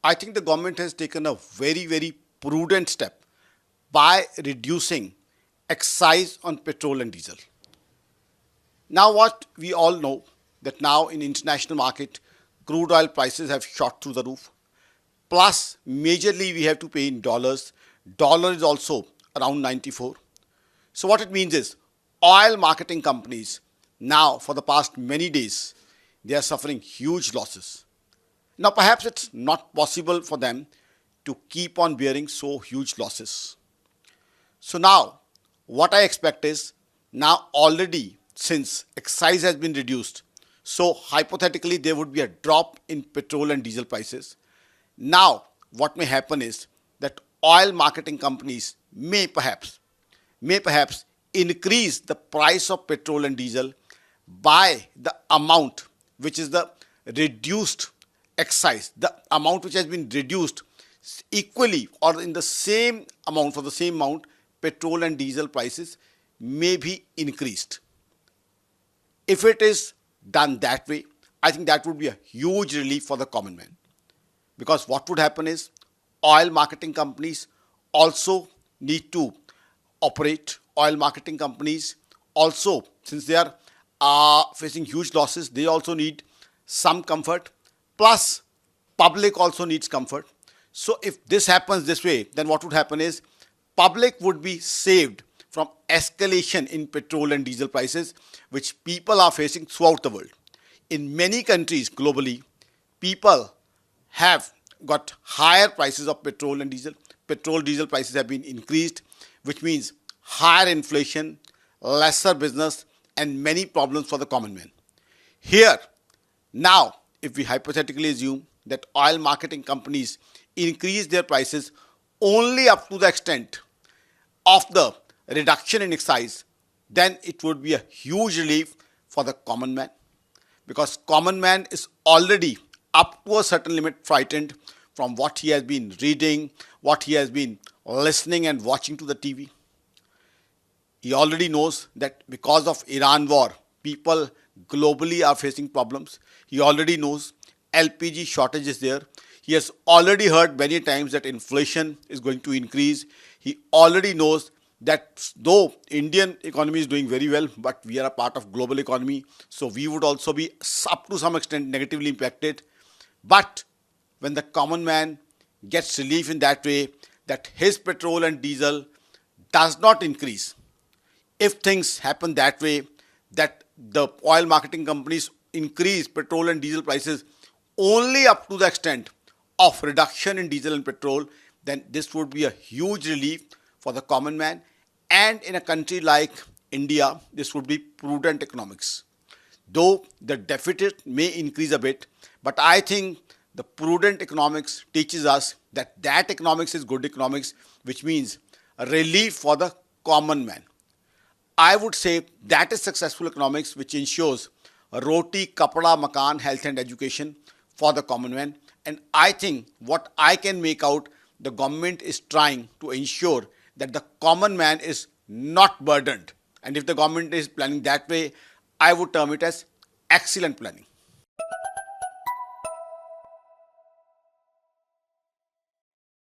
I think the government has taken a very, very prudent step by reducing excise on petrol and diesel. Now, what we all know that now in international market, crude oil prices have shot through the roof. Plus, majorly we have to pay in dollars. Dollar is also around 94. So what it means is oil marketing companies now for the past many days, they are suffering huge losses. Now perhaps it's not possible for them to keep on bearing so huge losses. So now what I expect is now already since excise has been reduced, so hypothetically there would be a drop in petrol and diesel prices. Now what may happen is that oil marketing companies may perhaps increase the price of petrol and diesel by the amount which is the reduced excise, the amount which has been reduced equally or in the same amount, for the same amount, petrol and diesel prices may be increased. If it is done that way, I think that would be a huge relief for the common man. Because what would happen is oil marketing companies also need to operate. Oil marketing companies also, since they are facing huge losses, they also need some comfort. Plus, public also needs comfort. So if this happens this way, then what would happen is public would be saved from escalation in petrol and diesel prices, which people are facing throughout the world. In many countries globally, people have got higher prices of petrol and diesel. Petrol, diesel prices have been increased, which means higher inflation, lesser business, and many problems for the common man. Here, now, if we hypothetically assume that oil marketing companies increase their prices only up to the extent of the reduction in excise, then it would be a huge relief for the common man, because common man is already up to a certain limit frightened from what he has been reading, what he has been listening and watching to the TV. He already knows that because of Iran war, people globally are facing problems. He already knows LPG shortage is there. He has already heard many times that inflation is going to increase. He already knows that though Indian economy is doing very well, but we are a part of global economy, so we would also be up to some extent negatively impacted. But when the common man gets relief in that way, that his petrol and diesel does not increase, if things happen that way, that the oil marketing companies increase petrol and diesel prices only up to the extent of reduction in diesel and petrol, then this would be a huge relief for the common man. And in a country like India, this would be prudent economics. Though the deficit may increase a bit, but I think the prudent economics teaches us that economics is good economics, which means a relief for the common man. I would say that is successful economics, which ensures roti, kapda, makan, health and education for the common man. And I think what I can make out, the government is trying to ensure that the common man is not burdened. And if the government is planning that way, I would term it as excellent planning.